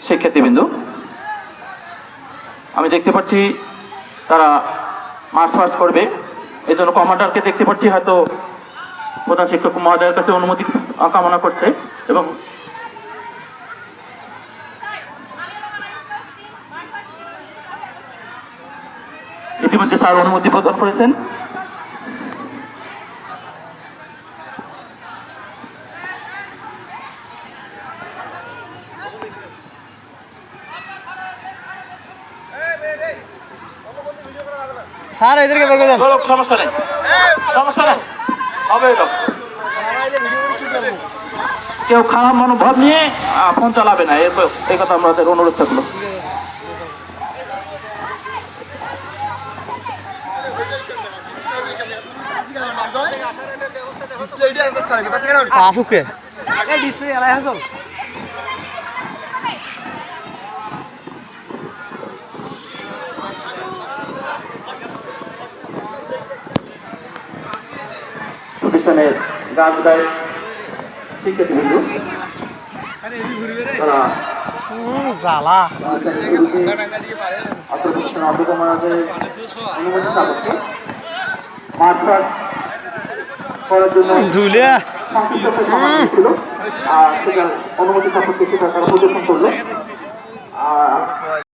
শিক্ষার্থীবৃন্দ, আমি দেখতে পাচ্ছি তারা মার্চ পাস করবে, এই জন্য কমান্ডারকে দেখতে পাচ্ছি হয়তো প্রধান শিক্ষক মহোদয়ের কাছে অনুমতি কামনা করছে এবং ইতিমধ্যে স্যার অনুমতি প্রদান করেছেন। স্যার এদেরকে বের করে দেন। সমস্যা নেই, সমস্যা নেই, হবে এটা। কেউ খারাপ মনোভাব নিয়ে ফোন চালাবে না, এই কথা আমাদের অনুরোধ থাকলো। আসুকে ডিসপ্লে এলাই হাসল প্রতিষ্ঠানের গাছ গায়ে শিক্ষার্থীবৃন্দ তারা জ্বালা অনুমতি সাপেক্ষে মার্চ পাস করার জন্য ধুলে ছিল, আর সেটা অনুমতি সাপেক্ষে সেটা তারা প্রদর্শন করলো।